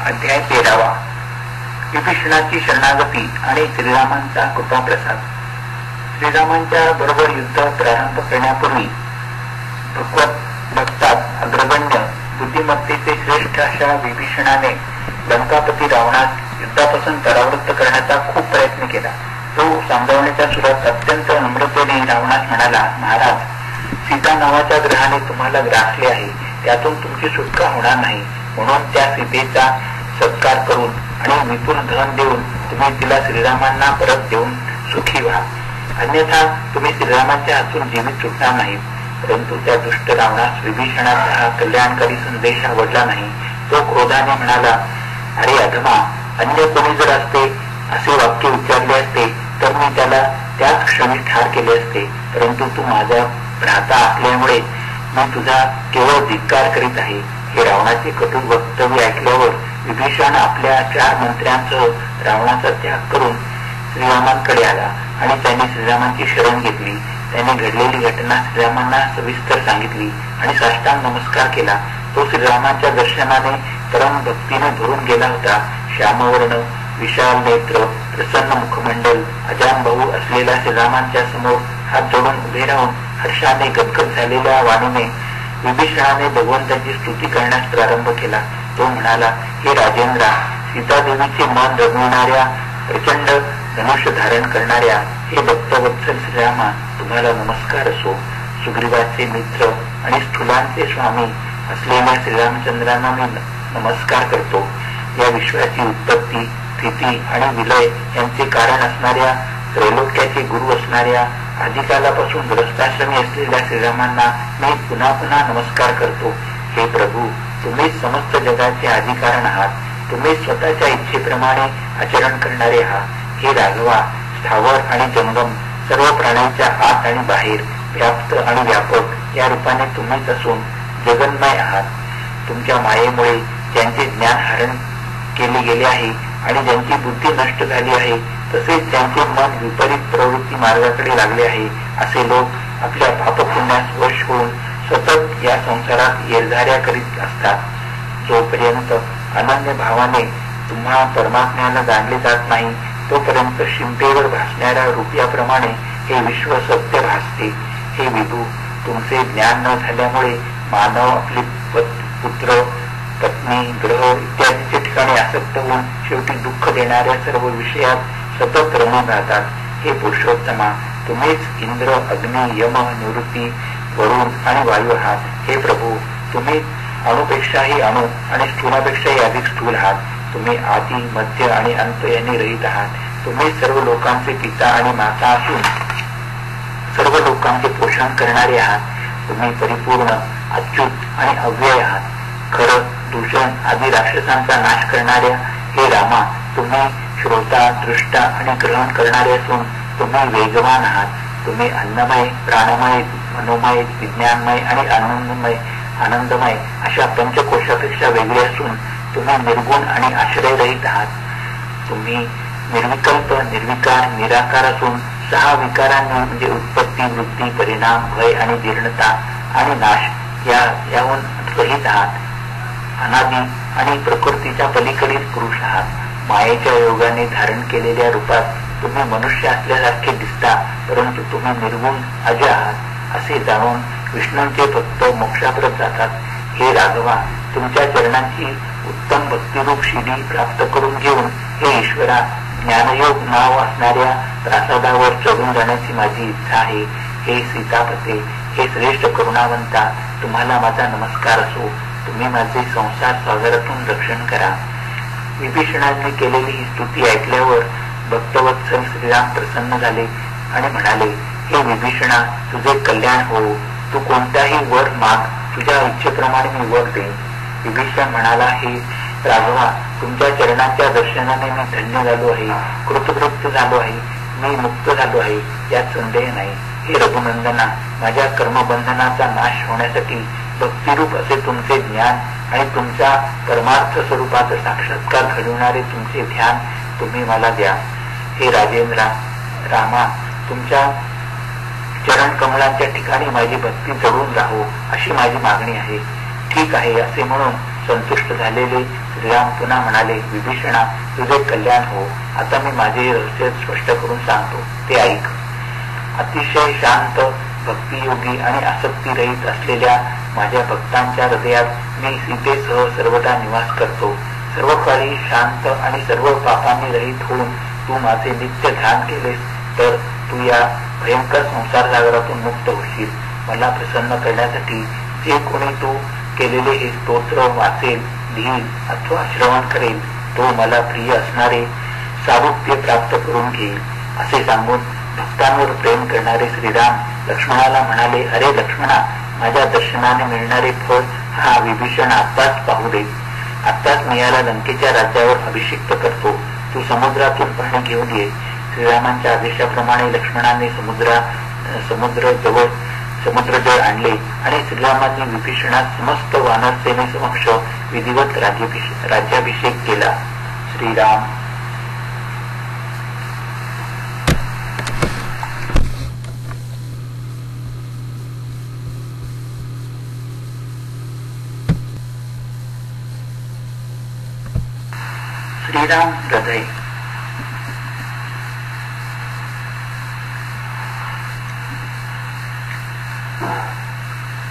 अध्याय 13. विभीषणाची शरणागती आणि श्रीरामांचा कृपाप्रसाद. श्रीरामांच्या बरोबर युद्ध प्रारंभ करण्यापूर्वी भगवत भक्तात अग्रगण्य बुद्धिमत्तेचे श्रेष्ठ अशा विभीषणाने लंकापती रावणास युद्धापासून परावृत्त करण्याचा खूप प्रयत्न केला. तो सांगवण्याच्या सुरात अत्यंत नम्रतेने रावणास म्हणाला, महाराज, सीता नावाच्या ग्रहाने तुम्हाला ग्रासले आहे, त्यातून तुमची सुटका होणार नाही. म्हणून त्या सीतेचा सत्कार करून आणि विपुल धन देऊन तुम्ही तिला श्रीरामांना परत देऊन सुखी व्हा. अन्यथा तुम्ही श्रीरामांच्या हातून जीवित सुटणार नाही. परंतु त्या दुष्ट रावणास विभीषणाचा हा कल्याणकारी संदेश आवडला नाही. तो क्रोधाने म्हणाला, अरे अधमा, अन्य कोणी जर असते असे वाक्य विचारले असते तर मी त्याला त्याच क्षणी ठार केले असते. परंतु तू माझा भ्राता असल्यामुळे मी तुझा केवळ धिक्कार करीत आहे. हे रावणाचे कटू वक्तव्य ऐकल्यावर विभीषण आपल्या 4 मंत्र्यांसह रावणाचा त्याग करून श्रीरामांकडे आला आणि त्यांनी श्रीरामांची शरण घेतली. त्याने घडलेली घटना श्रीरामांना सविस्तर सांगितली आणि साष्टांग नमस्कार केला. तो श्रीरामांच्या दर्शनाने परम भक्तीने भरून गेला होता. श्यामवर्ण, विशाल नेत्र, प्रसन्न मुखमंडल, अजानभाऊ असलेल्या श्रीरामांच्या समोर हात जोडून उभे राहून हर्षाने गदगद झालेल्या वाणीने विभीषणाने भगवंताची स्तुती करण्यास प्रारंभ केला. तो म्हणाला, हे राजेंद्रा, सीतादेवीचे मन रमविणाऱ्या, प्रचंड धनुष्य धारण करणाऱ्या हे भक्तवत्सल श्रीरामा, तुम्हाला नमस्कार असो. सुग्रीवाचे मित्र आणि स्थूलांचे स्वामी असलेल्या श्रीरामचंद्रांना मी नमस्कार करतो. या विश्वाची उत्पत्ती, स्थिती आणि विलय यांचे कारण असणाऱ्या, त्रैलोक्याचे गुरु असणाऱ्या, आदिकालापासून ग्रस्ताश्रमी असलेल्या श्रीरामांना मी पुन्हा पुन्हा नमस्कार करतो. हे प्रभू, तुम्हीच समस्त जगाचे अधिकारण आहात. तुम्ही स्वतःच्या इच्छेप्रमाणे आचरण करणारे आहात. हे राघवा, स्थावर आणि जंगम, सर्व प्राण्यांच्या आत आणि बाहेर, व्याप्त आणि व्यापक या रूपाने तुम्हीच असून जगन्मय आहात. तुमच्या मायेमुळे ज्यांचे ज्ञान हरण केले गेले आहे आणि ज्यांची बुद्धी नष्ट झाली आहे, तसेच ज्यांचे मन विपरीत प्रवृत्ती मार्गाकडे लागले आहे, असे लोक आपल्या पापपुण्यास वश होऊन सतत या संसारात येरझाऱ्या करीत असतात. जोपर्यंत अनन्य भावाने तुम्हा परमात्म्याला जाणले जात नाही, तोपर्यंत शिंपेवर भासणाऱ्या रुपयाप्रमाणे हे विश्व सत्य भासते. हे विभू, तुमचे ज्ञान न झाल्यामुळे मानव आपले पुत्र, पत्नी, ग्रह इत्यादीच्या ठिकाणी आसक्त होऊन शेवटी दुःख देणाऱ्या सर्व विषयात सतत रमून राहतात. हे पुरुषोत्तमा, तुम्हीच इंद्र, अग्नी, यम, निवृत्ती, वरुण आणि वायू आहात. हे प्रभू, तुम्ही अणुपेक्षाही अणु आणि स्थूलापेक्षाही अधिक स्थूल आहात. तुम्ही आदी, मध्य आणि अंत यांनी रहित आहात. तुम्ही सर्व लोकांचे पिता आणि माता असून सर्व लोकांचे पोषण करणारे आहात. तुम्ही परिपूर्ण, अच्युत आणि अव्यय आहात. खरं, दूषण आदी राक्षसांचा नाश करणाऱ्या हे रामा, तुम्ही श्रोता, दृष्टा आणि ग्रहण करणारे असून तुम्ही वेगवान आहात. तुम्ही अन्नमय, प्राणमय, मनोमय, विज्ञानमय आणि आनंदमय अशा पंचकोशापेक्षा वेगळे असून तुम्ही निर्गुण आणि आश्रयरहित आहात. तुम्ही निर्विकल्प, निर्विकार, निराकार असून 6 विकारांनी म्हणजे उत्पत्ती, वृद्धी, परिणाम, भय आणि जीर्णता आणि नाश याहून रहित आहात. अनादि आणि प्रकृतीच्या पलीकडील पुरुष आहात. मायेच्या योगाने धारण केलेल्या रूपात तुम्ही मनुष्य असल्यासारखे दिसता, परंतु तुम्ही निर्गुण अजय आहात असे जाणून विष्णूंचे भक्त मोक्षाप्रत जातात. हे राघवा, तुमच्या चरणांची उत्तम भक्तिरूप शिडी प्राप्त करून घेऊन हे ईश्वरा, ज्ञानयोग नाव असणाऱ्या प्रासादावर चढून जाण्याची माझी इच्छा आहे. हे सीतापते, हे श्रेष्ठ करुणावंता, तुम्हाला माझा नमस्कार असो. तुम्ही माझे संसार सागरातून रक्षण करा. विभीषणाने केलेली ही स्तुती ऐकल्यावर भक्तवत्सल श्रीराम प्रसन्न झाले आणि म्हणाले, हे विभीषणा, तुझे कल्याण हो. तू कोणताही वर माग, तुझ्या इच्छेप्रमाणे मी वर देईन. विभीषण म्हणाला, हे राघवा, तुमच्या चरणांच्या दर्शनाने मी धन्य झालो आहे, कृतकृत्य झालो आहे, मी मुक्त झालो आहे, यात संदेह नाही. हे रघुनंदना, माझ्या कर्मबंधनाचा नाश होण्यासाठी भक्तिरूप असे तुमचे ज्ञान आणि तुमच्या परमार्थ स्वरूपाचा साक्षात्कार घडवणारे तुमचे ध्यान तुम्ही मला द्या. हे राजेंद्रा, रामा, तुमच्या चरण कमलांच्या ठिकाणी माझी भक्ती जडून राहो अशी माझी मागणी आहे. ठीक आहे असे म्हणून संतुष्ट झालेले श्रीराम पुन्हा म्हणाले, विभीषणा, तुझे कल्याण हो. आता मी माझे रहस्य स्पष्ट करून सांगतो, ते ऐक. अतिशय शांत, भक्तियोगी आणि आसक्तीरहित असलेल्या माझ्या भक्तांच्या हृदयात मी सीतेसह सर्वदा निवास करतो. सर्व काळी शांत आणि सर्व पापांनी रहित होऊन तू माझे नित्य ध्यान केलेस तर तू या भयंकर संसार सागरातून मुक्त होशील. मला प्रसन्न करण्यासाठी जे कोणी तू केलेले हे स्तोत्र वाचेल, लिहील अथवा श्रवण करेल तो मला प्रिय असणारे सारूप्य प्राप्त करून घेईल. असे सांगून भक्तांवर प्रेम करणारे श्रीराम लक्ष्मणाला म्हणाले, अरे लक्ष्मणा, माझ्या दर्शनाने मिळणारे फळ हा विभीषण आत्ताच पाहू दे. आत्ताच मी याला लंकेच्या राज्यावर अभिषिक्त करतो. तू समुद्रातून पाणी घेऊन ये. श्रीरामांच्या आदेशाप्रमाणे लक्ष्मणाने समुद्रजळ आणले आणि श्रीरामांनी विभीषणात समस्त वानर सेनेसमक्ष विधिवत राज्याभिषेक केला. श्रीराम. श्रीराम हृदय.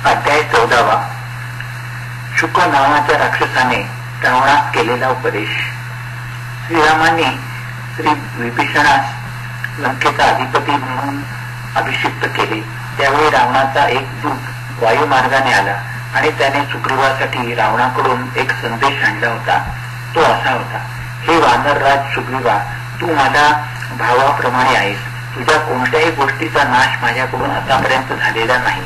अध्याय 14. शुक नावाच्या राक्षसाने रावणास केलेला उपदेश. श्रीरामांनी श्री विभीषणास लंकेचा अधिपती म्हणून अभिषिक्त केले. त्यावेळी रावणाचा एक दूत वायुमार्गाने आला आणि त्याने सुग्रीवासाठी रावणाकडून एक संदेश आणला होता. तो असा होता, हे वानरराज सुग्रीवा, तू माझ्या भावाप्रमाणे आहेस. तुझ्या कोणत्याही गोष्टीचा नाश माझ्याकडून आतापर्यंत झालेला नाही.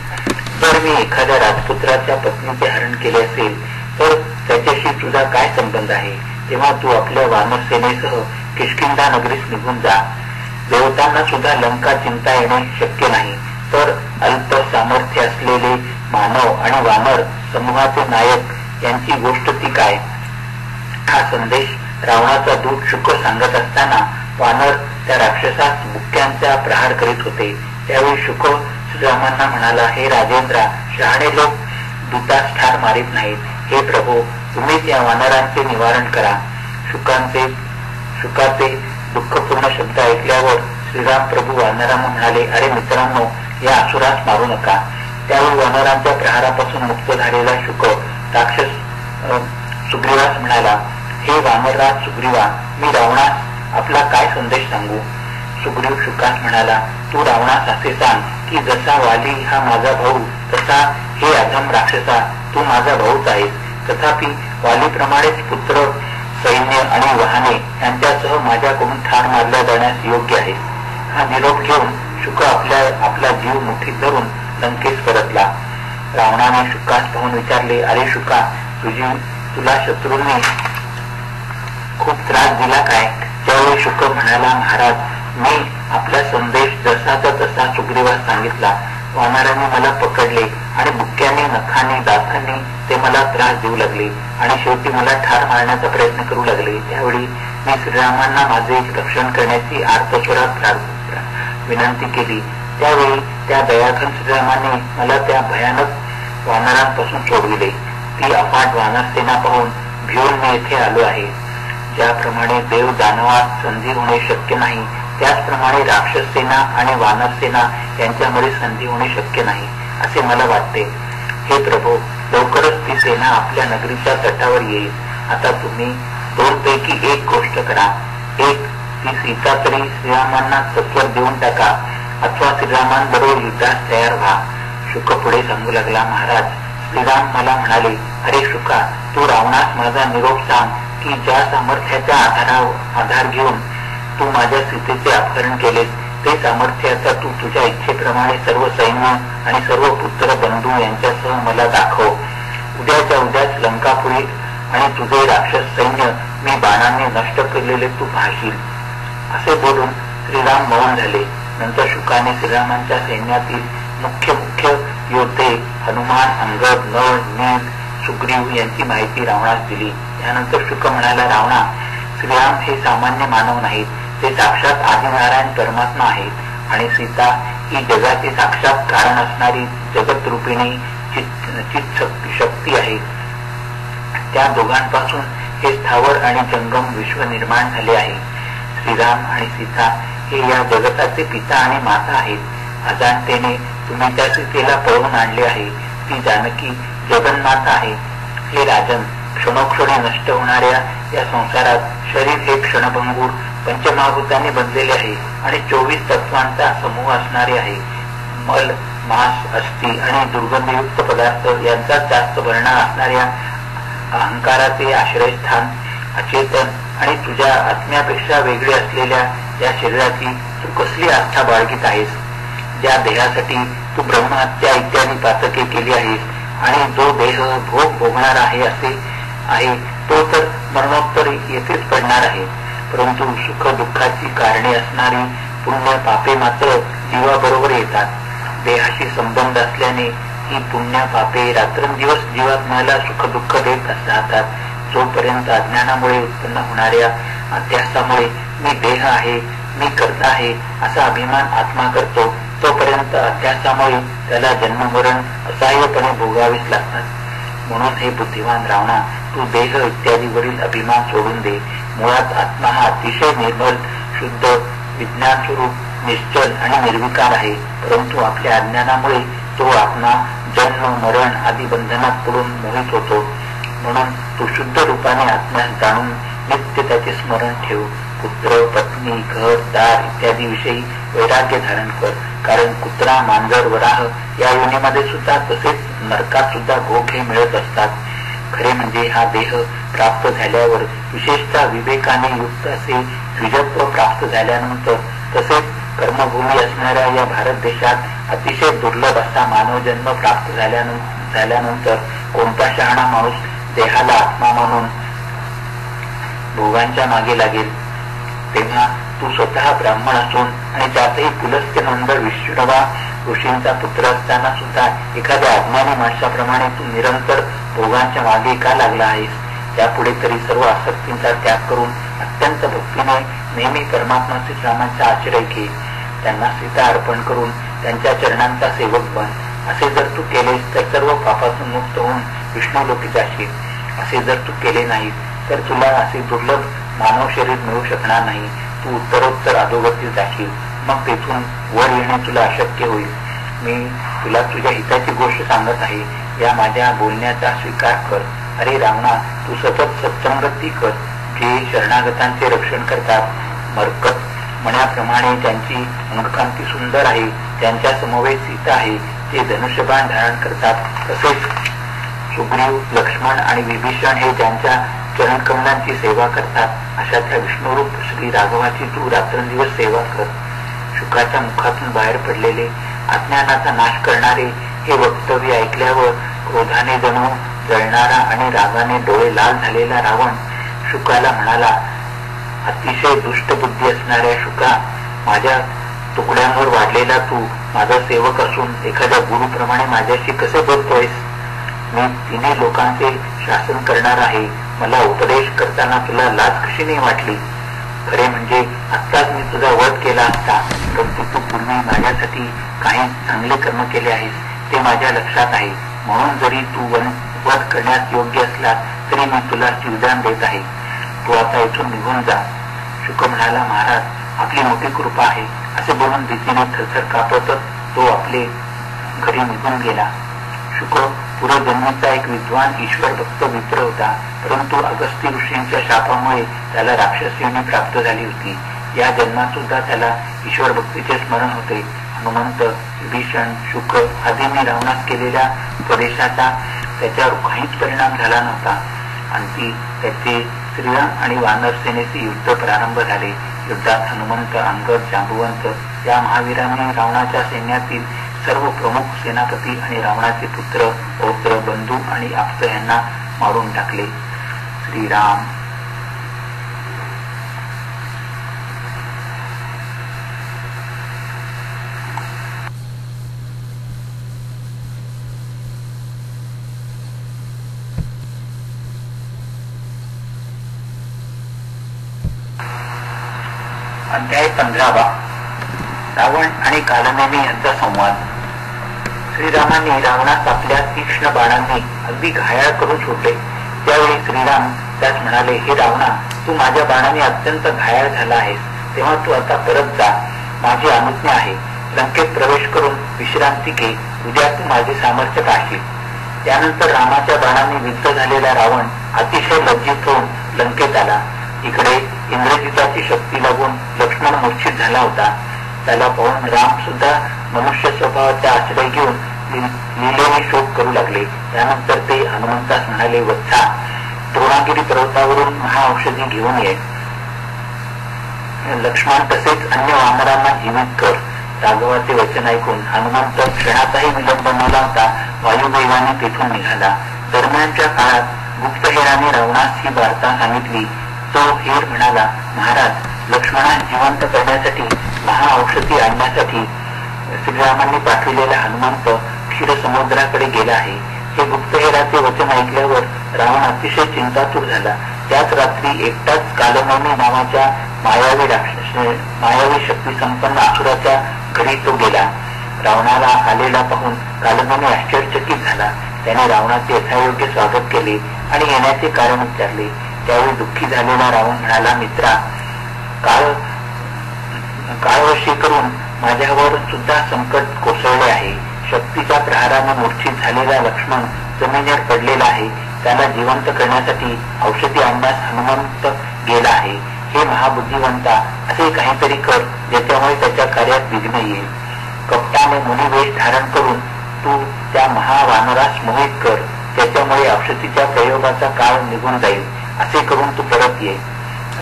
जर मी एखाद्या राजपुत्राच्या पत्नीचे हरण केले असेल तर त्याच्याशी तुझा काय संबंध आहे? तेव्हा तू आपल्या वानर सेनेसह किष्किंधा नगरीस निघून जा. देवतांना सुद्धा लंका चिंता येणे शक्य नाही, तर अल्प सामर्थ्य असलेले मानव आणि वानर समूहाचे नायक यांची गोष्ट ती काय? हा संदेश रावणाचा दूत शुक सांगत असताना वानर त्या राक्षसास मुक्यांचा प्रहार करीत होते. त्यावेळी शुक श्रीरामांना म्हणाला, हे राजेंद्रा, शहाणे लोक दूतास ठार मारित नाहीत. हे प्रभू, तुम्हीच या वानरांचे निवारण करा. शुकाचे दुःखपूर्ण शब्द ऐकल्यावर श्रीराम प्रभू वानरांना म्हणाले, अरे मित्रांनो, या असुरास मारू नका. त्यावेळी वानरांच्या प्रहारापासून मुक्त झालेला शुक राक्षस सुग्रीवास म्हणाला, हे वानरराज सुग्रीवा, मी रावणास आपला काय संदेश सांगू? सुग्रीव शुकास म्हणाला, तू रावणास असे सांग की जसा वाली हा माझा भाऊ तसा हे अधम राक्षसा तू माझा भाऊच आहेस. तथापि वालीप्रमाणेच पुत्र, सैन्य आणि वाहने यांच्यासह माझ्याकडून ठार मारल्या जाण्यास योग्य आहेस. हा निरोप घेऊन शुक आपला जीव मुठीत धरून लंकेस परतला. रावणाने शुकास पाहून विचारले, अरे शुका, तुला शत्रूंनी खूप त्रास दिला काय? त्यावेळी शुक म्हणाला, महाराज, मी आपला संदेश जसाचा तसा सुग्रीवास सांगितला. वानरांनी मला पकडले आणि बुक्क्याने, नखाने, दातांनी ते मला त्रास देऊ लागले आणि शेवटी मला ठार मारण्याचा प्रयत्न करू लागले. त्यावेळी मी श्रीरामांना माझे रक्षण करण्याची आर्तस्वरात विनंती केली. त्यावेळी त्या दयाघन श्रीरामाने मला त्या भयानक वानरांपासून सोडविले. ती अफाट वानरसेना पाहून भिवून मी येथे आलो आहे. ज्याप्रमाणे देव दानवात संधी होणे शक्य नाही, त्याचप्रमाणे राक्षस सेना आणि वानर सेना यांच्यामध्ये संधी होणे शक्य नाही असे मला वाटते. हे प्रभू, लवकरच ती सेना आपल्या नगरीच्या तटावर येईल. आता तुम्ही दोनपैकी एक गोष्ट करा. एक, ती सीता तरी श्रीरामांना सत्वर देऊन टाका अथवा श्रीरामांबरोबर युद्धास तयार व्हा. शुक पुढे सांगू लागला, महाराज, श्रीराम मला म्हणाले, अरे शुका, तू रावणास माझा निरोप सांग की ज्या सामर्थ्याचा आधार घेऊन तू माझ्या सीतेचे अपहरण केलेस ते सामर्थ्य आता तू तुझ्या इच्छेप्रमाणे सर्व सैन्य आणि सर्व पुत्र बंधू यांच्यासह मला दाखव. उद्याच्या उद्याच लंकापुरी आणि तुझे राक्षस सैन्य मी बाणांनी नष्ट केलेले तू पाहशील. असे बोलून श्रीराम मौन झाले. नंतर शुकाने श्रीरामांच्या सैन्यातील मुख्य योद्धे हनुमान, अंगद, नळ, नील, सुग्रीव यांची माहिती रावणास दिली. त्यानंतर शुक म्हणाला, रावणा, श्रीराम हे सामान्य मानव नाहीत, ते साक्षात आदिनारायण परमात्मा आहेत आणि सीता ही जगाचे साक्षात कारण असणारी जगत रूपिणी चित शक्ती आहे. त्या दोघांपासून हे स्थावर आणि जंगम विश्व निर्माण झाले आहे. श्रीराम आणि सीता हे या जगताचे पिता आणि माता आहेत. अजाणतेने तुम्ही त्या सीतेला पळवून आणले आहे. ती जानकी जगन्माता आहे. हे राजन, क्षणोक्षणी नष्ट होणाऱ्या या संसारात शरीर हे क्षणभंगूर पंचमहाभूतांनी बनलेले आहे आणि 24 तत्वांचा समूह असणारे आहे. मल, मांस, अस्थि आणि दुर्गंधयुक्त पदार्थ यांचा जास्त भरणा असणाऱ्या अहंकाराचे आश्रयस्थान अचेतन आणि तुझ्या आत्म्यापेक्षा वेगळे असलेल्या या शरीराची तू कसली आस्था बाळगीत आहेस? ज्या देहासाठी तू ब्रह्महत्या इत्यादी पातके केली आहेस आणि जो देह भोग भोगणार आहे असे आहे तो तर मरणोत्तर येथेच पडणार आहे. परंतु सुख दुःखाची कारणे असणारी पुण्य पापे मात्र जीवाबरोबर येतात. देहाशी संबंध असल्याने ही पुण्य पापे रात्रंदिवस जीवात्म्याला सुख दुःख देत राहतात. जोपर्यंत अज्ञानामुळे उत्पन्न होणाऱ्या अध्यासामुळे मी देह आहे, मी करता आहे असा अभिमान आत्मा करतो, तोपर्यंत अध्यासामुळे त्याला जन्ममरण असहाय्यपणे भोगावेच लागतात. म्हणून हे बुद्धिवान रावणा, तू देह इत्यादीवरील अभिमान सोडून दे. मुळात आत्मा हा अतिशय निर्मल, शुद्ध, विज्ञान स्वरूप, निश्चल आणि निर्विकार आहे. परंतु आपल्या अज्ञानामुळे तो आत्मा जन्म मरण आदी बंधनात पडून मोहित होतो. म्हणून तू शुद्ध रूपाने आत्म्यास जाणून नित्य त्याचे स्मरण ठेव. पुत्र, पत्नी, घर, दार इत्यादी विषयी वैराग्य धारण कर. कारण कुत्रा, मांजर, वराह या योनीमध्ये सुद्धा तसेच नरकात सुद्धा भोग हे मिळत असतात. खरे म्हणजे हा देह प्राप्त झाल्यावर, विशेषतः विवेकाने युक्त असे द्विजत्व प्राप्त झाल्यानंतर, तसेच कर्मभूमी असणाऱ्या या भारत देशात अतिशय दुर्लभ असा मानवजन्म प्राप्त झाल्यानंतर कोणता शहाणा माणूस देहाला आत्मा मानून भोगांच्या मागे लागेल? तेव्हा तू स्वतः ब्राह्मण असून आणि त्यातही पुलस्त्य नंद विष्णुवा ऋषींचा पुत्र असताना सुद्धा एखाद्या अज्ञानी माणसाप्रमाणे तू निरंतर भोगांच्या मागे का लागला आहेस? त्यापुढे तरी सर्व आसक्तींचा त्याग करून अत्यंत भक्तीने नेहमी परमात्मा श्रीरामांचा आश्रय घे. त्यांना सीता अर्पण करून त्यांच्या चरणांचा सेवक बन. असे जर तू केलेस तर सर्व पापातून मुक्त होऊन विष्णुलोकी जाशील. असे जर तू केले नाहीस तर तुला असे दुर्लभ मानव शरीर मिळू शकणार नाही. तू उत्तरोत्तर अधोगती जाशील. मग तेथून वर येणे तुला अशक्य होईल. मी तुला तुझ्या हिताची गोष्ट सांगत आहे. या माझ्या बोलण्याचा स्वीकार कर. अरे रावणा, तू सतत सत्संगती कर. जे शरणागतांचे रक्षण करतात, मरकत मण्याप्रमाणे त्यांची अंगकांती सुंदर आहे, त्यांच्या समवेत सीता आहे, ते धनुष्यबाण धारण करतात, तसेच सुग्रीव, लक्ष्मण आणि विभीषण हे त्यांच्या चरणकमलांची सेवा करतात, अशा त्या विष्णुरूप श्री राघवाची तू रात्रंदिवस सेवा कर. शुकाच्या मुखातून बाहेर पडलेले अज्ञानाचा नाश करणारे हे वक्तव्य ऐकल्यावर क्रोधाने जणू जळणारा आणि रागाने डोळे लाल झालेला रावण शुकाला म्हणाला, अतिशय दुष्ट बुद्धी असणाऱ्या शुका, माझ्या तुकड्यांवर वाढलेला तू माझा सेवक असून एखाद्या गुरुप्रमाणे माझ्याशी कसे बोलतोयस? मी तिन्ही लोकांचे शासन करणार आहे. मला उपदेश करताना तुला लाज कशी नाही वाटली? खरे म्हणजे आत्ताच मी तुझा वध केला असता, परंतु तू पूर्वी माझ्यासाठी काही चांगले कर्म केले आहेस ते माझ्या लक्षात आहे. म्हणून जरी तू वध करण्यास योग्य असला तरी मी तुला जीवदान देत आहे. तू आता इथून निघून जा. शुक म्हणाला, महाराज, आपली मोठी कृपा आहे. असे बोलून भीतीने थरथर कापतच तो आपले घरी निघून गेला. शुक पूर्वजन्मीचा एक विद्वान ईश्वर भक्त मित्र होता, परंतु अगस्ती ऋषींच्या शापामुळे त्याला राक्षस योनी प्राप्त झाली होती. या जन्मात सुद्धा त्याला ईश्वर भक्तीचे स्मरण होते. हनुमंत, विभीषण, शुक आदींनी रावणास केलेल्या उपदेशाचा त्याच्यावर काहीच परिणाम झाला नव्हता. अंती त्याचे श्रीराम आणि वानर सेनेचे युद्ध प्रारंभ झाले. युद्धात हनुमंत, अंगद, जांबुवंत या महावीरांनी रावणाच्या सैन्यातील सर्व प्रमुख सेनापती आणि रावणाचे पुत्र, पौत्र, बंधू आणि आप्त यांना मारून टाकले. श्रीराम. अध्याय 15. रावण आणि कालनेमी यांचा संवाद. श्रीरामांनी रावणास आपल्या तीक्ष्ण बाणांनी अगदी घायाळ करून सोडले. त्यावेळी श्रीराम त्यास म्हणाले, हे रावणा, तू माझ्या बाणाने अत्यंत घायाळ झाला आहेस, तेव्हा तू आता परत जा. माझी अनुज्ञा आहे. लंकेत प्रवेश करून विश्रांती घे. उद्या तू माझे सामर्थ्य पाहशील. त्यानंतर रामाच्या बाणाने विद्ध झालेला रावण अतिशय लज्जित होऊन लंकेत आला. इकडे इंद्रजिताची शक्ती लागून लक्ष्मण मूर्छित झाला होता. त्याला पाहून राम सुद्धा मनुष्य स्वभावाचा आश्रय घेऊन लीलेने शोक करू लागले. त्यानंतर ते हनुमंतास म्हणाले, वत्सा, द्रोणागिरी पर्वतावरून महाऔषधी घेऊन ये. लक्ष्मण तसेच अन्य वानरांना जीवित कर. राघवाचे वचन ऐकून हनुमंत क्षणाचाही विलंब न लावता वायुवेगाने तेथून निघाला. दरम्यानच्या काळात गुप्तहेराने रावणास ही वार्ता सांगितली. तो हेर म्हणाला, महाराज, लक्ष्मणास जिवंत करण्यासाठी महाऔषधी आणण्यासाठी श्रीरामांनी पाठविलेला हनुमंत क्षीरसमुद्राकडे गेला आहे. हे गुप्तहेराचे वचन ऐकल्यावर रावण अतिशय चिंतातूर झाला. त्याच रात्री एकटाच कालनेमी नावाच्या मायावी शक्ती संपन्न असुराच्या घरी तो गेला. रावणाला आलेला पाहून कालनेमी आश्चर्यचकित झाला. त्याने रावणाचे यथायोग्य स्वागत केले आणि येण्याचे कारण विचारले. त्यावेळी दुःखी झालेला रावण म्हणाला, मित्रा, काळवशी करून माझ्यावर सुद्धा संकट कोसळले आहे. शक्तीच्या प्रहाराने मूर्छित झालेला लक्ष्मण जमिनीवर पडलेला आहे. त्याला जिवंत करण्यासाठी औषधी आणण्यास हनुमंत गेला आहे. हे महाबुद्धिवंता, असे काहीतरी कर ज्याच्यामुळे त्याच्या कार्यात विघ्न येईल. कपटाने मुनिवेश धारण करून तू त्या महावानरास मोहित कर, त्याच्यामुळे औषधीच्या प्रयोगाचा काळ निघून जाईल. असे करून तू परत ये.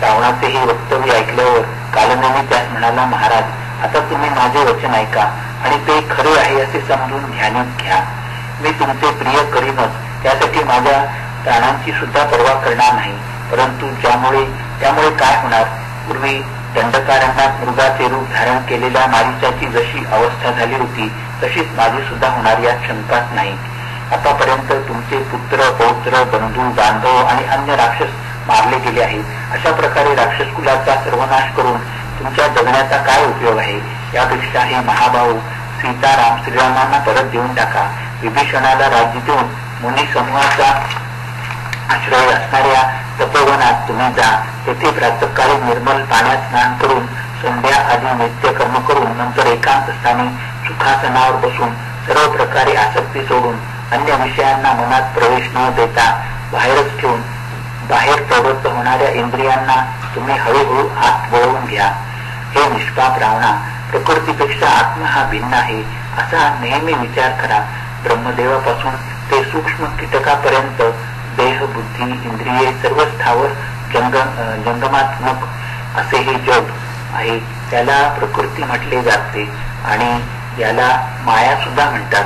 रावणाचे हे वक्तव्य ऐकल्यावर कालनेमी त्यास म्हणाला, महाराज, आता तुम्ही माझे वचन ऐका आणि ते खरे आहे असे समजून ध्यानात घ्या. मी तुमचे प्रिय करीनच, त्यासाठी माझ्या प्राणांची सुद्धा पर्वा करणार नाही. परंतु त्यामुळे काय होणार? पूर्वी दंडकारण्यात मृगाचे रूप धारण केलेल्या मारीचाची जशी अवस्था झाली होती तशीच माझी सुद्धा होणार, यात शंकाच नाही. आतापर्यंत तुमचे पुत्र, पौत्र, बंधू, बांधव आणि अन्य राक्षस मारले गेले आहेत. अशा प्रकारे राक्षस कुलाचा सर्वनाश करून तुमच्या जगण्याचा काय उपयोग आहे? यापेक्षा हे महाभाऊ सीताराम श्रीरामांना परत देऊन टाका. विभीषणाला राज्य देऊन मुनी समूहाचा आश्रय असणाऱ्या तपोवनात तुम्ही जा. तेथे प्रातःकाळी निर्मल पाण्यात स्नान करून संध्या आदी नित्य कर्म करून नंतर एकांत स्थानी सुखासनावर बसून सर्व प्रकारे आसक्ती सोडून अन्य विषयांना मनात प्रवेश न देता बाहेरच ठेवून बाहेर प्रवृत्त होणाऱ्या इंद्रियांना तुम्ही हळूहळू आत वळवून घ्या. हे निष्पाप रावणा, प्रकृतीपेक्षा आत्मा हा भिन्न आहे असा नेहमी विचार करा. ब्रह्मदेवापासून ते सूक्ष्म कीटकापर्यंत देह, बुद्धी, इंद्रिये सर्व स्थावर जंगमात्मक असे हे जग आहे. त्याला प्रकृती म्हटले जाते आणि याला माया सुद्धा म्हणतात.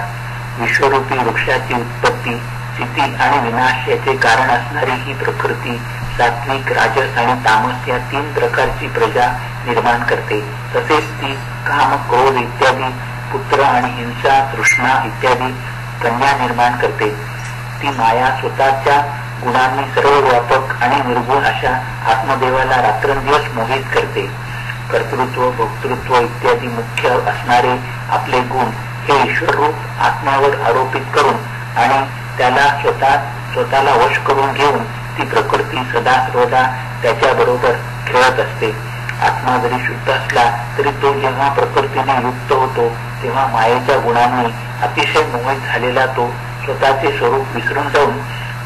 विश्वरूपी वृक्षाची उत्पत्ती, स्थिती आणि विनाश याचे कारण असणारी ही प्रकृती सात्विक, राजस आणि तामस या 3 प्रकारची प्रजा निर्माण करते. तसेच ती काम, क्रोध इत्यादी, पुत्र आणि हिंसा, तृष्णा इत्यादी कन्या निर्माण करते. ती माया स्वतःच्या गुणांनी सर्व व्यापक आणि निर्गुण अशा आत्मदेवाला रात्रंदिवस मोहित करते. कर्तृत्व, भोक्तृत्व इत्यादी मुख्य असणारे आपले गुण हे ईश्वररूप आत्म्यावर आरोपित करून आणि त्याला स्वतःला वश करून घेऊन ती प्रकृती सदा सर्वदा त्याच्या बरोबर खेळत असते. आत्मा जरी शुद्ध असला तरी तो जेव्हा प्रकृतीने युक्त होतो तेव्हा मायेच्या गुणांनी अतिशय मोहित झालेला तो स्वतःचे स्वरूप विसरून जाऊन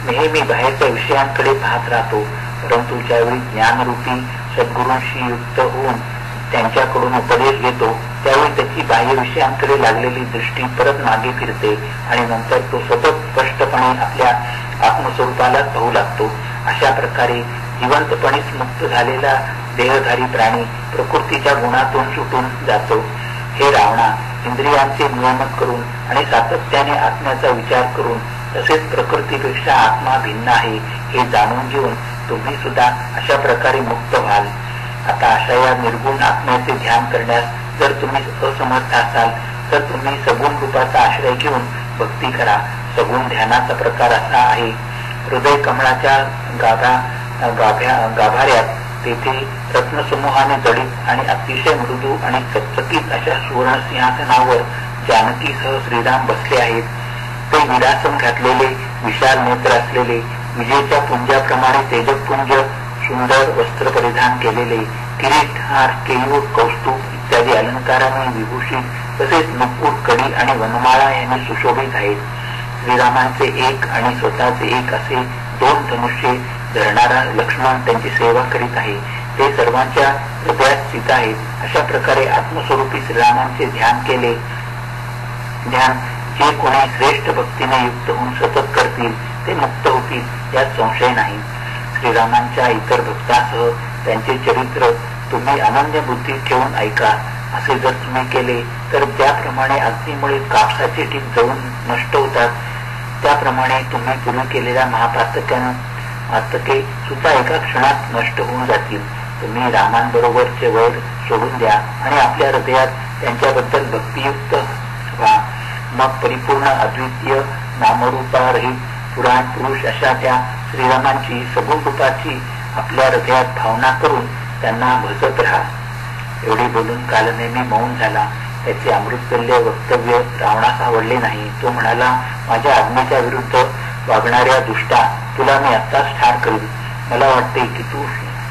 नेहमी बाहेरच्या विषयांकडे पाहत राहतो. परंतु ज्यावेळी ज्ञानरूपी सद्गुरूंशी युक्त होऊन त्यांच्याकडून उपदेश घेतो त्यावेळी त्याची बाह्य विषयांकडे लागलेली दृष्टी परत मागे फिरते आणि नंतर तो सतत स्पष्टपणे आपल्या आत्मस्वरूपालाच पाहू लागतो. अशा प्रकारे जिवंतपणेच मुक्त झालेला देहधारी प्राणी प्रकृतीच्या गुणातून सुटून जातो. हे रावणा, इंद्रियांचे नियमन करून आणि सातत्याने आत्म्याचा विचार करून तसेच प्रकृतीपेक्षा आत्मा भिन्न आहे हे जाणून घेऊन तुम्ही सुद्धा अशा प्रकारे मुक्त व्हाल. आता अशा या निर्गुण आत्म्याचे ध्यान करण्यास जर तुम्ही असमर्थ असाल तर तुम्ही सगुण रूपाचा आश्रय घेऊन भक्ती करा. सगुण ध्यानाचा प्रकार असा आहे, हृदय कमळाच्या गाभाऱ्यात तेथे रत्नसमूहाने जडित आणि अतिशय मृदू आणि चकचकीत अशा सुवर्ण सिंहासनावर जानकीसह श्रीराम बसले आहेत. ते विलासन घातलेले, विशाल नेत्र असलेले, विजेच्या पुंजाप्रमाणे तेजपुंज, सुंदर वस्त्र परिधान केलेले, किरीट, हार, केयूर, कौस्तुभ इत्यादी अलंकाराने विभूषित, तसेच मुकुट, कडी आणि वनमाळा यांनी सुशोभित आहेत. श्रीरामांचे एक आणि स्वतःचे एक असे 2 धनुष्ये धरणारा लक्ष्मण त्यांची सेवा करीत आहे. ते सर्वांच्या हृदयात स्थित आहेत. अशा प्रकारे आत्मस्वरूपी श्रीरामांचे ध्यान केले. ध्यान जे कोणी श्रेष्ठ भक्तीने युक्त होऊन सतत करतील ते मुक्त होतील यात संशय नाही. श्रीरामांच्या इतर भक्तांसह त्यांचे चरित्र तुम्ही अनन्य बुद्धी ठेवून ऐका. असे जर तुम्ही केले तर ज्याप्रमाणे अग्नीमुळे कापसाचे ठीक जळून नष्ट होतात, त्याप्रमाणे तुम्ही पूर्वी केलेल्या महापातके सुद्धा एका क्षणात नष्ट होऊन जातील. तुम्ही रामांबरोबरचे वैर सोडून द्या आणि आपल्या हृदयात त्यांच्याबद्दल भक्तियुक्त व्हा. मग परिपूर्ण अद्वितीय नामरूपारहित पुराण पुरुष अशा त्या श्रीरामांची सगुण रूपाची आपल्या हृदयात भावना करून त्यांना भजत राहा. एवढी बोलून कालनेमी मौन झाला. त्याचे अमृततुल्य वक्तव्य रावणास आवडले नाही. तो म्हणाला, माझ्या आज्ञेच्या विरुद्ध वागणाऱ्या दुष्टा, तुला मी आत्ताच ठार करीन. मला वाटते की तू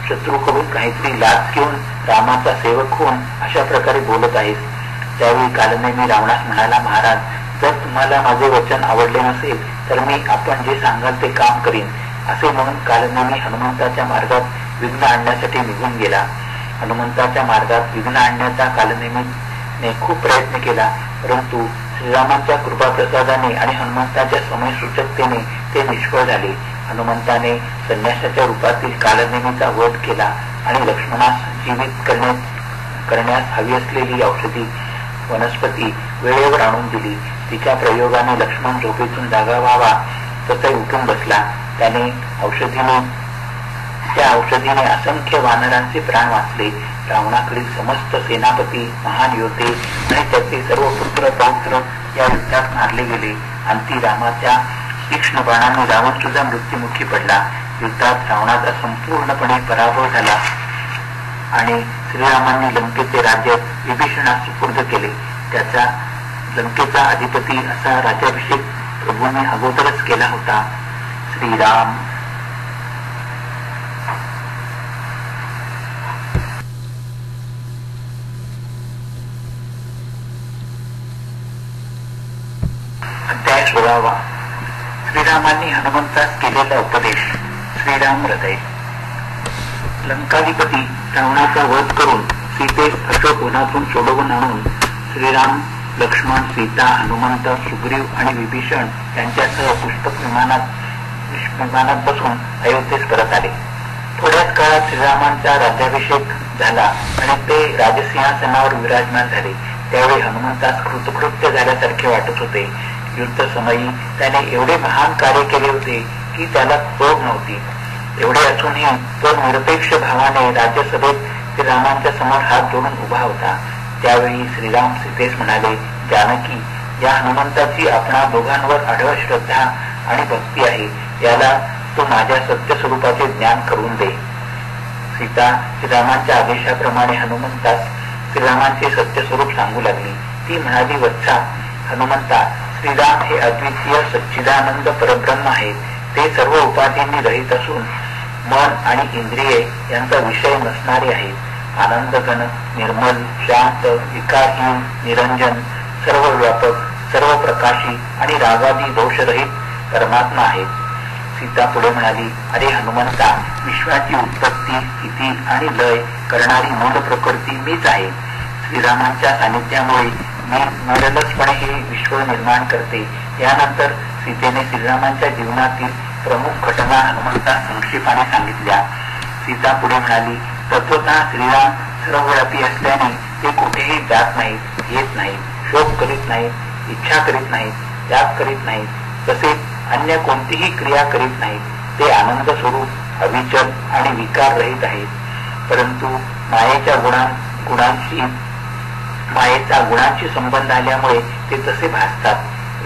शत्रूकडून काहीतरी लाच घेऊन रामाचा सेवक होऊन अशा प्रकारे बोलत आहेस. त्यावेळी कालनेमी रावणास म्हणाला, महाराज, जर तुम्हाला माझे वचन आवडले नसेल तर मी आपण जे सांगाल ते काम करीन. असे म्हणून कालनेमी हनुमंताच्या मार्गात विघ्न आणण्यासाठी निघून गेला. हनुमंताच्या मार्गात विघ्न आणण्याचा कालनेमीने खूप प्रयत्न केला, परंतु श्रीरामांच्या कृपाप्रसादाने आणि हनुमंताच्या समयसूचकतेने ते निष्फळ झाले. हनुमंताने संन्यासाच्या रूपातील कालनेमीचा वध केला आणि लक्ष्मणास जीवित करण्यास हवी असलेली औषधी वनस्पती वेळेवर आणून दिली. तिच्या प्रयोगाने लक्ष्मण झोपेतून जागा व्हावा तसे उठून बसला. त्या औषधीने असंख्य वानरांचे प्राण वाचले. रावणाकडील समस्त सेनापती, महान योद्धे आणि त्याचे सर्व पुत्र पौत्र या युद्धात मारले गेले. अंती रामाच्या तीक्ष्ण बाणाने रावण सुद्धा मृत्युमुखी पडला. युद्धात रावणाचा संपूर्णपणे पराभव झाला आणि श्रीरामांनी लंकेचे राज्य विभीषणास सुपूर्द केले. त्याचा लंकेचा अधिपती असा राज्याभिषेक प्रभूंनी अगोदरच केला होता. श्रीराम. अध्याय 16. श्रीरामांनी हनुमंतास केलेला उपदेश. श्रीराम हृदय. लंकाधिपती रावणाचा वध करून सीतेस अशोकवनातून सोडवून आणून श्रीराम, लक्ष्मण, सीता, हनुमंत, सुग्रीव आणि विभीषण यांच्यासह पुष्पक विमानात बसून अयोध्येस परत आले. थोड्याच काळात श्रीरामांचा राज्याभिषेक झाला आणि ते राजसिंहासनावर विराजमान झाले. त्यावेळी हनुमंतास कृतकृत्य झाल्यासारखे वाटत होते. युद्ध समयी त्याने एवढे महान कार्य केले होते की त्याला तोड नव्हती. एवढे असूनही तो निरपेक्ष भावाने राज्यसभेत श्रीरामांच्या समोर हात जोडून उभा होता. त्यावेळी श्रीराम सीतेस म्हणाले, जानकी, या हनुमंताची आपणा दोघांवर आढळ श्रद्धा आणि भक्ती आहे. याला तो माझ्या सत्य स्वरूपाचे ज्ञान करून दे. सीता श्रीरामांच्या आदेशाप्रमाणे हनुमंतास श्रीरामांचे सत्य स्वरूप सांगू लागली. ती म्हणाली, वत्सा हनुमंता, श्रीराम हे अद्वितीय सच्चिदानंद परब्रह्म आहेत. ते सर्व उपाधींनी रहित असून मन आणि इंद्रिये यांचा विषय नसणारे आहेत. आनंदघन, निर्मल, शांत, विकारहीन, निरंजन, सर्व व्यापक, सर्व प्रकाशी आणि रागादी दोषरहित परमात्मा आहेत. सीता पुढे म्हणाली, अरे हनुमंता, विश्वाची उत्पत्ती, स्थिती आणि लय करणारी मूळ प्रकृती मीच आहे. श्रीरामांच्या सानिध्यामुळे मी निरलसपणे हे विश्व निर्माण करते. यानंतर सीतेने श्रीरामांच्या जीवनातील प्रमुख घटना हनुमंता संक्षेपाने सांगितल्या. सीता पुढे म्हणाली, तत्वतः श्रीराम सर्वव्यापी असल्याने ते कुठेही जात नाहीत, येत नाहीत, शोक करीत नाहीत, इच्छा करीत नाहीत, त्याग करीत नाहीत, तसेच अन्य कोणतीही क्रिया करीत नाहीत. ते आनंद स्वरूप, अविचल आणि विकार रहित आहेत. परंतु मायेचा गुणांशी संबंध आल्यामुळे ते तसे भासतात.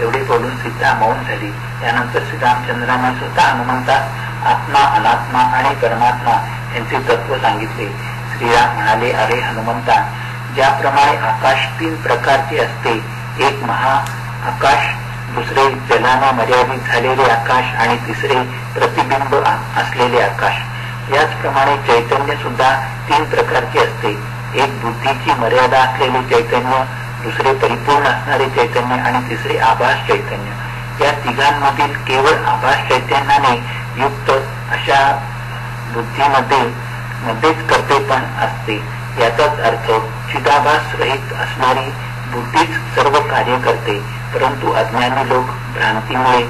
एवढे बोलून सीता मौन झाली. त्यानंतर श्रीरामचंद्रांनी स्वतः हनुमंतास आत्मा, अनात्मा आणि परमात्मा यांचे तत्व सांगितले. श्रीराम म्हणाले, अरे हनुमंता, ज्याप्रमाणे आकाश 3 प्रकारचे असते, एक महा आकाश, दुसरे जलाने मर्यादित झालेले आकाश आणि तिसरे प्रतिबिंब असलेले आकाश. याचप्रमाणे चैतन्य सुद्धा 3 प्रकारचे असते. एक बुद्धीची मर्यादा असलेले चैतन्य, दुसरे परिपूर्ण असणारे चैतन्य आणि तिसरे आभास चैतन्य. या तिघांमधील केवळ आभास चैतन्याने युक्त अशा बुद्धीमध्येच कर्तेपण असते. याचाच अर्थ चिदाभास रहित असणारी बुद्धीच सर्व कार्य करते. परंतु अज्ञानी लोक भ्रांतीमुळे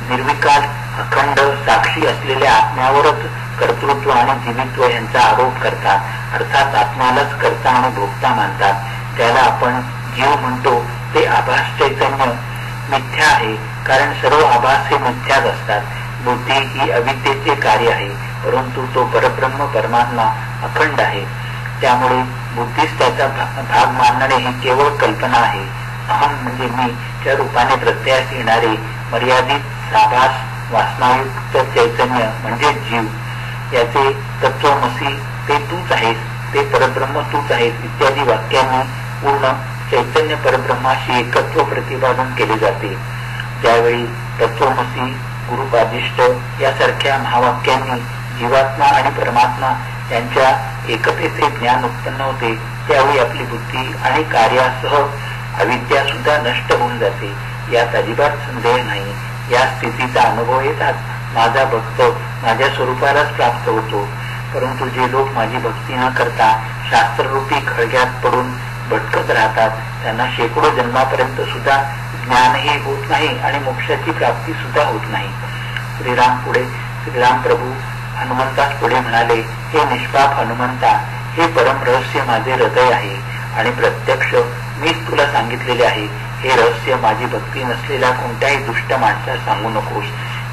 निर्विकार अखंड साक्षी असलेल्या आत्म्यावरच कर्तृत्व आणि जीवित्व यांचा आरोप करतात. अर्थात आत्म्यालाच कर्ता आणि भोगता मानतात. त्याला आपण जीव म्हणतो ते आभास चैतन्य मिथ्या आहे, कारण सर्व आभास हे मिथ्याच असतात. बुद्धी ही अविद्येचे कार्य आहे, परंतु तो परब्रह्म परमात्मा अखंड आहे. त्यामुळे बुद्धीस त्याचा भाग मानणे ही केवळ कल्पना आहे. अहम म्हणजे मी च्या रूपाने प्रत्ययास येणारे मर्यादित साभास वासनायुक्त चैतन्य म्हणजे जीव. याचे तत्वमसी ते तूच आहेस, ते परब्रह्म तूच आहेस इत्यादी वाक्यांनी पूर्ण चैतन्य परब्रह्माशी एकत्व प्रतिपादन केले जाते. ज्यावेळी तत्वमसी, गुरुपादिष्ट यासारख्या महावाक्यांनी जीवात्मा आणि परमात्मा यांच्या एकतेचे ज्ञान उत्पन्न होते, त्यावेळी आपली बुद्धी आणि कार्यासह अविद्या सुद्धा नष्ट होऊन जाते. यात अजिबात संदेह नाही. या स्थितीचा अनुभव येताच माझा भक्त माझ्या स्वरूपालाच प्राप्त होतो. परंतु जे लोक माझी भक्ती न करता शास्त्ररूपी खळग्यात पडून भटकत राहतात, त्यांना शेकडो जन्मापर्यंत सुद्धा ज्ञानही होत नाही आणि मोक्षाची प्राप्ती सुद्धा होत नाही. श्रीराम प्रभू हनुमंतास पुढे म्हणाले, हे निष्पाप हनुमंता, हे परम रहस्य माझे हृदय आहे आणि प्रत्यक्ष मीच तुला सांगितलेले आहे. हे रहस्य माझी भक्ती नसलेल्या कोणत्याही दुष्ट माणसास सांगू नकोस.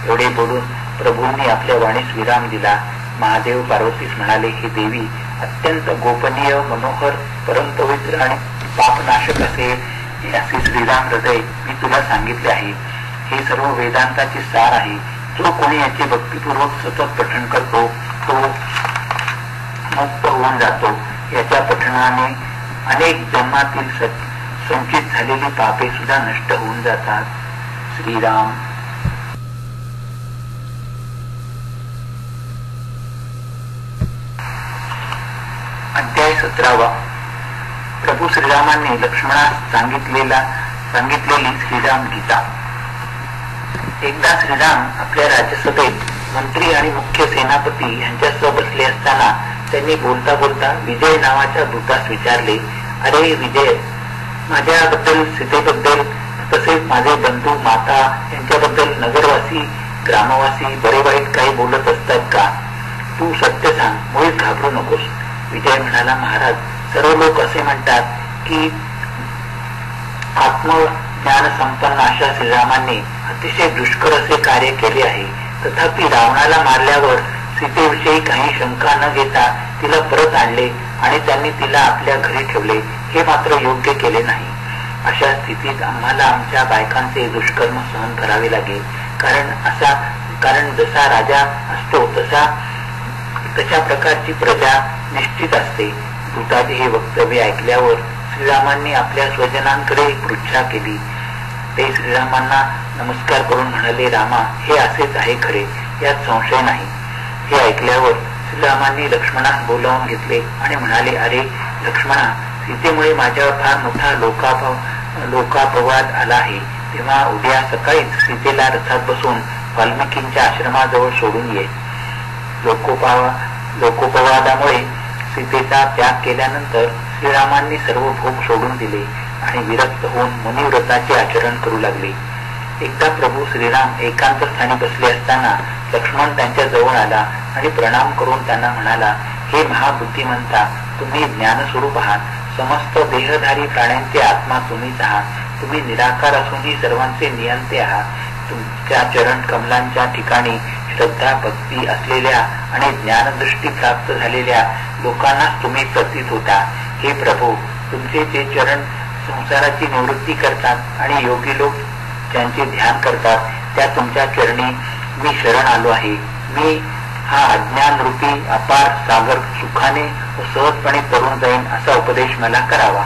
एवढे बोलून प्रभूंनी आपल्या वाणीस विराम दिला. महादेव पार्वतीस म्हणाले, हे देवी, अत्यंत गोपनीय, मनोहर, परमपवित्र आणि पापनाशक असे श्रीराम हृदय मी तुला सांगितले आहे. हे सर्व वेदांताचे सार आहे. जो कोणी याचे भक्तिपूर्वक सतत पठण करतो तो मुक्त होऊन जातो. याच्या पठणाने अनेक जन्मातील संचित झालेली पापे सुद्धा नष्ट होऊन जातात. श्रीराम. अध्याय 17. प्रभू श्रीरामांनी लक्ष्मणास सांगितलेली श्रीराम गीता. एकदा श्रीराम आपल्या राजसभेत मंत्री आणि मुख्य सेनापती यांच्यासह बसले असताना त्यांनी बोलता बोलता विजय नावाच्या दूतास विचारले, अरे विजय, माझ्याबद्दल, सीतेबद्दल तसेच माझे बंधू माता यांच्याबद्दल नगरवासी ग्रामवासी बरे वाईट काही बोलत असतात का? तू सत्य सांग, मुळीच घाबरू नकोस. विजय म्हणाला, महाराज, सर्व लोक असे म्हणतात की आत्मज्ञान संपन्न अशा श्रीरामांनी अतिशय दुष्कर असे कार्य केले आहे. तथापि रावणाला मारल्यावर सीतेविषयी काही शंका न घेता तिला परत आणले आणि त्यांनी तिला आपल्या घरी ठेवले. हे मात्र योग्य केले नाही. अशा स्थितीत आम्हाला आमच्या बायकांचे दुष्कर्म सहन करावे लागेल. कारण जसा राजा असतो तशा प्रकारची प्रजा निश्चित असते. दूताचे हे वक्तव्य ऐकल्यावर श्रीरामांनी आपल्या स्वजनांकडे पृच्छा केली. ते श्रीरामांना नमस्कार करून म्हणाले, रामा, हे असेच आहे खरे, यात संशय नाही. हे ऐकल्यावर श्रीरामांनी लक्ष्मणास बोलावून घेतले आणि म्हणाले, अरे लक्ष्मणा, सीतेमुळे माझ्यावर फार मोठा लोकापवाद आला आहे. तेव्हा उद्या सकाळीच सीतेला रथात बसून वाल्मिकींच्या आश्रमाजवळ सोडून ये. लोकोपवादामुळे सीतेचा त्याग केल्यानंतर श्रीरामांनी सर्व भोग सोडून दिले आणि विरक्त होऊन मुनिव्रताचे आचरण करू लागले. एकदा प्रभू श्रीराम एकांत स्थानी बसले असताना लक्ष्मण त्यांच्या जवळ आला आणि प्रणाम करून त्यांना म्हणाला, हे महाबुद्धिमंता, तुम्ही ज्ञानस्वरूप आहात. समस्त देहधारी प्राण्यांचे आत्मा तुम्हीच आहात. तुम्ही निराकार असूनही सर्वांचे नियंते आहात. तुमच्या चरण कमलांच्या ठिकाणी श्रद्धा भक्ती असलेल्या आणि ज्ञानदृष्टी प्राप्त झालेल्या लोकांनाच तुम्ही प्रतीत होता. हे प्रभू, तुमचे जे चरण संसाराची निवृत्ती करतात आणि योगी लोक ज्यांचे ध्यान करतात, त्या तुमच्या चरणी मी शरण आलो आहे. मी हा अज्ञान रूपी अपार सागर सुखाने व सहजपणे तरुण जाईन असा उपदेश मला करावा.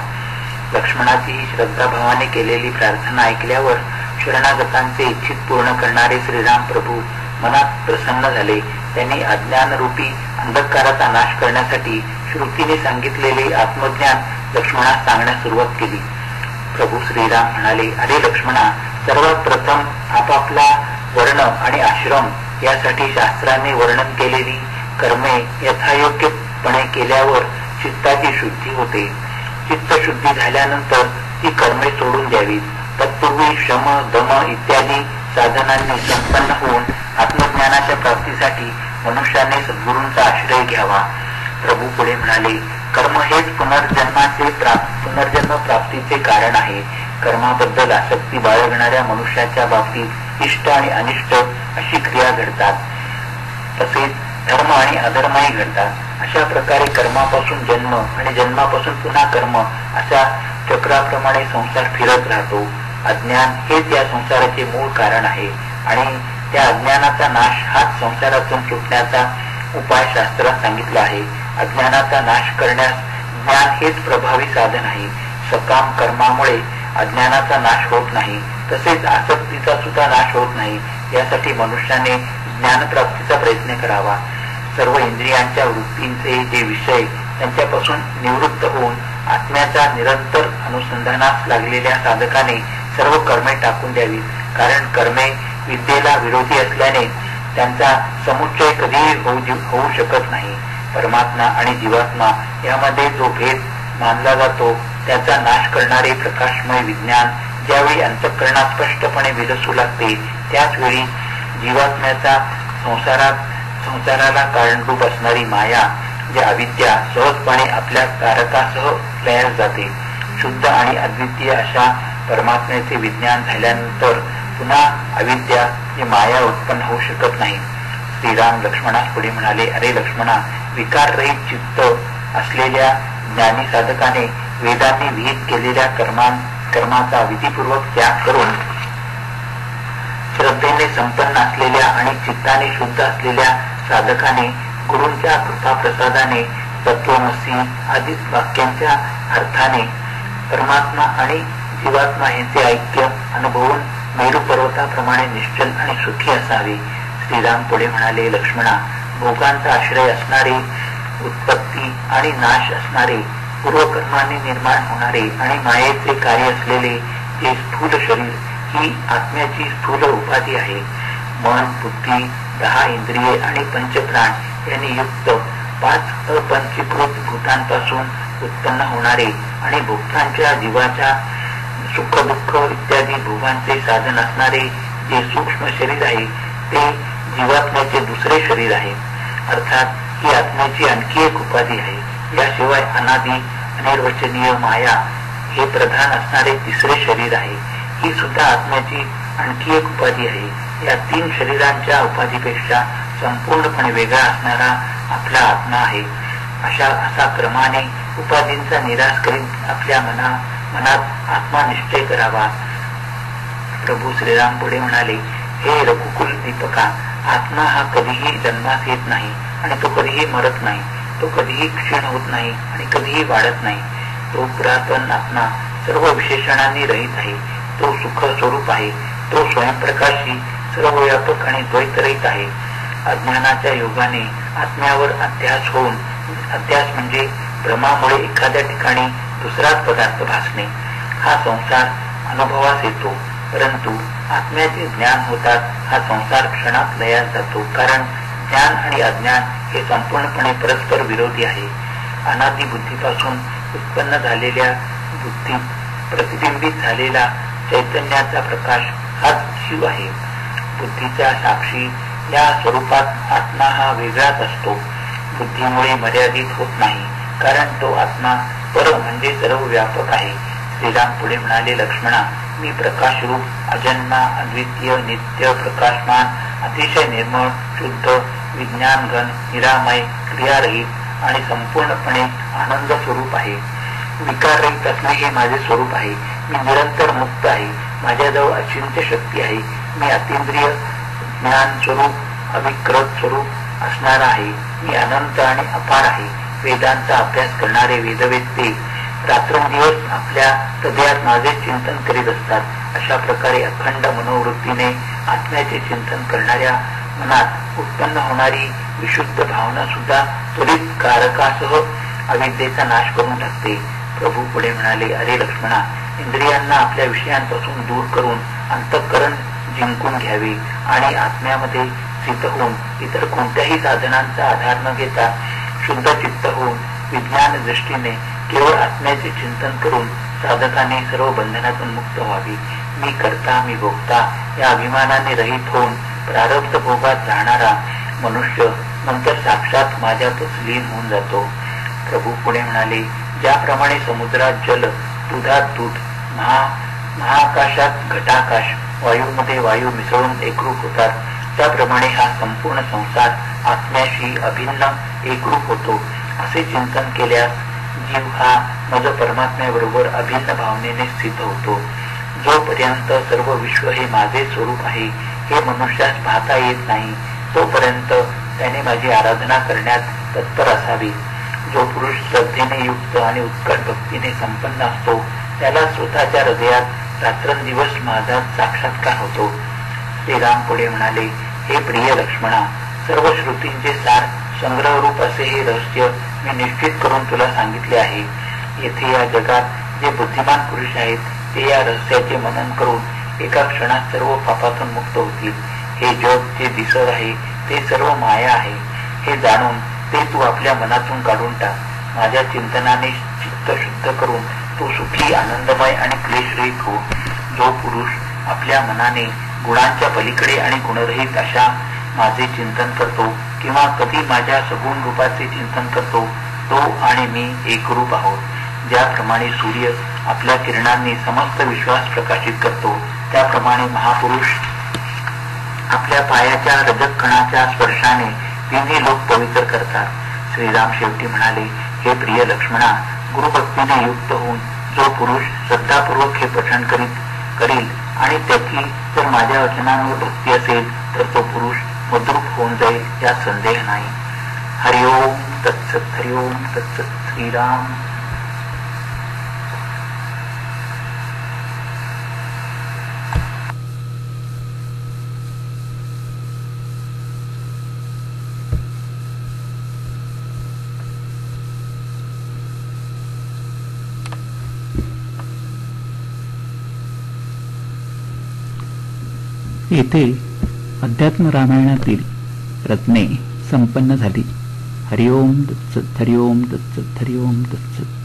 लक्ष्मणाची ही श्रद्धाभावाने केलेली प्रार्थना ऐकल्यावर शरणागतांचे इच्छित पूर्ण करणारे श्रीराम प्रभू मनात प्रसन्न झाले. त्यांनी अज्ञानरूपी अंधकाराचा नाश करण्यासाठी श्रुतीने सांगितलेले आत्मज्ञान लक्ष्मणास सांगण्यास सुरुवात केली. प्रभू श्रीराम म्हणाले, अरे लक्ष्मणा, सर्वात प्रथम आपापला वर्ण आणि आश्रम यासाठी शास्त्राने वर्णन केलेली कर्मे यथायोग्यपणे केल्यावर चित्ताची शुद्धी होते. चित्तशुद्धी झाल्यानंतर ती कर्मे सोडून द्यावीत. तत्पूर्वी श्रम, दम इत्यादी साधनांनी संपन्न होऊन आत्मज्ञानाच्या प्राप्तीसाठी मनुष्याने सद्गुरूंचा आश्रय घ्यावा. प्रभू पुढे म्हणाले, कर्म हेच पुनर्जन्म प्राप्तीचे कारण आहे. कर्माबद्दल आसक्ती बाळगणाऱ्या मनुष्याच्या बाबतीत इष्ट आणि अनिष्ट अशी क्रिया घडतात. तसेच धर्म आणि अधर्मही घडतात. अशा प्रकारे कर्मापासून जन्म आणि जन्मापासून पुन्हा कर्म अशा चक्राप्रमाणे संसार फिरत राहतो. अज्ञान हेच या संसाराचे मूळ कारण आहे आणि त्या अज्ञानाचा नाश हाच संसारातून सुटण्याचा उपाय शास्त्रात सांगितला आहे. अज्ञानाचा नाश करण्यास ज्ञान हेच प्रभावी साधन आहे. सकाम कर्मामुळे अज्ञानाचा नाश होत नाही, तसेच आसक्तीचा सुद्धा नाश होत नाही. यासाठी मनुष्याने ज्ञानप्राप्तीचा प्रयत्न करावा. सर्व इंद्रियांच्या वृत्तींचे जे विषय त्यांच्यापासून निवृत्त होऊन आत्म्याच्या निरंतर अनुसंधानास लागलेल्या साधकाने सर्व कर्मे टाकून द्यावी. कारण कर्मे विद्येला विरोधी असल्याने त्यांचा समुच्चय कधीही होऊ शकत नाही. परमात्मा आणि जीवात्मा यामध्ये जो भेद मानला जातो त्याचा नाश करणारे प्रकाशमय विज्ञान ज्यावेळी अंतःकरणात स्पष्टपणे विलसू लागते, त्याच वेळी जीवात्म्याचा संसाराला कारणरूप असणारी माया जी अविद्या सहजपणे आपल्या कारकासह लयास जाते. शुद्ध आणि अद्वितीय अशा परमात्म्याचे विज्ञान झाल्यानंतर पुन्हा अविद्या जी माया उत्पन्न होऊ शकत नाही. श्रीराम लक्ष्मणास पुढे म्हणाले, अरे लक्ष्मणा, विकाररहित चित्त असलेल्या ज्ञानी साधकाने वेदांनी विहित केलेल्या कर्माचा विधीपूर्वक त्याग करून श्रद्धेने संपन्न असलेल्या आणि चित्ताने शुद्ध असलेल्या साधकाने गुरूंच्या कृपाप्रसादाने तत्वमसी आदी वाक्यांच्या अर्थाने परमात्मा आणि जीवात्मा यांचे ऐक्य अनुभवून मेरू पर्वताप्रमाणे निश्चल आणि सुखी असावे. श्रीराम पुढे म्हणाले, लक्ष्मणा, भोगांचा आश्रय असणारे, उत्पत्ती आणि नाश असणारे, पूर्वकर्माने निर्माण होणारे आणि मायेचे कार्य असलेले जे स्थूल शरीर ही आत्म्याची स्थूल उपाधी आहे. मन, बुद्धी, 10 इंद्रिये आणि पंचप्राण यांनी युक्त 5 अपंचीकृत भूतांपासून उत्पन्न होणारे आणि भुक्तांच्या जीवाच्या सुख दुःख इत्यादी भोगांचे साधन असणारे जे सूक्ष्म शरीर आहे ते जीवात्म्याचे दुसरे शरीर आहे. अर्थात ही आत्म्याची आणखी एक उपाधी आहे. याशिवाय अनादी अनिर्वचनीय माया हे प्रधान असणारे तिसरे शरीर आहे. ही सुद्धा आत्म्याची आणखी एक उपाधी आहे. या 3 शरीरांच्या उपाधीपेक्षा संपूर्णपणे वेगळा असणारा आपला आत्मा आहे. असा क्रमाने उपाधींचा निराश करीत आपल्या मनात आत्मा निश्चय करावा. प्रभू श्रीराम पुढे म्हणाले, हे रघुकुल दीपका, आत्मा हा कधीही जन्मास येत नाही आणि तो कधीही मरत नाही. तो कधीही क्षीण होत नाही आणि कधीही वाढत नाही. तो पुरातन आत्मा सर्व विशेषणांनी रहित आहे. तो सुख स्वरूप आहे. तो स्वयंप्रकाशी, सर्वव्यापक आणि द्वैतरहित आहे. अज्ञानाच्या योगाने आत्म्यावर अध्यास होऊन, अध्यास म्हणजे भ्रमामुळे एखाद्या ठिकाणी दुसराच पदार्थ भासणे, हा संसार अनुभवास येतो. परंतु आत्म्याचे ज्ञान होतात हा संसार क्षणात लयास जातो. कारण ज्ञान आणि अज्ञान हे संपूर्णपणे परस्पर विरोधी आहे. अनादी बुद्धीपासून उत्पन्न झालेल्या बुद्धीत प्रतिबिंबित झालेला चैतन्याचा प्रकाश हाच शिव आहे. बुद्धीच्या साक्षी या स्वरूपात आत्मा हा वेगळाच असतो. बुद्धीमुळे मर्यादित होत नाही, कारण तो आत्मा पर म्हणजे सर्व व्यापक आहे. श्रीराम पुढे म्हणाले, लक्ष्मणा, मी प्रकाशरूप, अजन्मा, अद्वितीय, नित्य, प्रकाशमान, अतिशय निर्मळ, शुद्ध, विज्ञानघन, निरामय, क्रियारहित आणि संपूर्णपणे आनंद स्वरूप आहे. विकाररहित असणे हे माझे स्वरूप आहे. मी निरंतर मुक्त आहे. माझ्याजवळ अचिंत्य शक्ती आहे. मी अतींद्रिय ज्ञान स्वरूप, अविकृत स्वरूप असणारा आहे. मी अनंत आणि अपार आहे. वेदांचा अभ्यास करणारे वेदवेत्ते रात्रंदिवस आपल्या हृदयात माझे चिंतन करीत असतात. अशा प्रकारे अखंड मनोवृत्तीने आत्म्याचे चिंतन करणाऱ्या मनात उत्पन्न होणारी विशुद्ध भावना सुद्धा त्वरित कारकासह अविद्येचा नाश करून टाकते. प्रभू पुढे म्हणाले, अरे लक्ष्मणा, इंद्रियांना आपल्या विषयांपासून दूर करून अंतःकरण जिंकून घ्यावे आणि आत्म्यामध्ये स्थित होऊन इतर कोणत्याही साधनांचा आधार न घेता शुद्ध चित्त होऊन विज्ञान दृष्टीने केवळ आत्म्याचे चिंतन करून साधकाने सर्व बंधनातून मुक्त व्हावी. मी करता, मी भोगता या अभिमानाने रहित होऊन प्रारब्ध भोगात राहणारा मनुष्य नंतर साक्षात माझ्यातच लीन होऊन जातो. प्रभू पुढे म्हणाले, ज्याप्रमाणे समुद्रात जल, दुधात दूध, महाआकाशात घटाकाश, वायूमध्ये वायू मिसळून एकरूप होतात, त्याप्रमाणे हा संपूर्ण संसार आत्म्याशी अभिन्न एकरूप होतो. असे चिंतन केल्यास जीव हा मज परमात्म्याबरोबर अभिन्न भावनेने स्थित होतो. जोपर्यंत सर्व विश्व हे माझे स्वरूप आहे हे मनुष्यास पाहता येत नाही, तोपर्यंत त्याने माझी आराधना करण्यात तत्पर असावी. जो पुरुष श्रद्धेने युक्त आणि उत्कट भक्तीने संपन्न असतो त्याला स्वतःच्या हृदयात रात्रंदिवस माझा साक्षात्कार होतो. श्रीराम पुढे म्हणाले, हे प्रिय लक्ष्मणा, सर्व श्रुतींचे सार संग्रहरूप असे हे रहस्य मी निश्चित करून तुला सांगितले आहे. येथे या जगात जे बुद्धिमान पुरुष आहेत ते या रहस्याचे मनन करून एका क्षणात सर्व पापातून मुक्त होतील. हे जग जे दिसत आहे ते सर्व माया आहे हे जाणून ते तू आपल्या मनातून काढून टाक. माझ्या चिंतनाने चित्त शुद्ध करून तू सुखी, आनंदमय आणि क्लेशरहित हो. जो पुरुष आपल्या मनाने गुणांच्या पलीकडे आणि गुणरहित अशा माझे चिंतन करतो किंवा कधी माझ्या सगुण रूपाचे चिंतन करतो, तो आणि मी एकरूप आहोत. ज्याप्रमाणे सूर्य आपल्या किरणांनी समस्त विश्वास प्रकाशित करतो, त्याप्रमाणे महापुरुष आपल्या पायाच्या रजत कणाच्या स्पर्शाने तिन्ही लोक पवित्र करतात. श्रीराम शेवटी म्हणाले, हे प्रिय लक्ष्मणा, गुरुभक्तीने युक्त होऊन जो पुरुष श्रद्धापूर्वक हे पठण करील आणि त्याची जर माझ्या वचनांवर भक्ती असेल तर तो पुरुष मद्रूप होऊन जाईल यात संदेह नाही. हरिओम तत्सत, हरिओम तत्सत. श्रीराम. येथे अध्यात्म रामायणातील रत्ने संपन्न झाली. हरिओम दत्सत, हरिओम दत्सत, हरिओम दत्सत.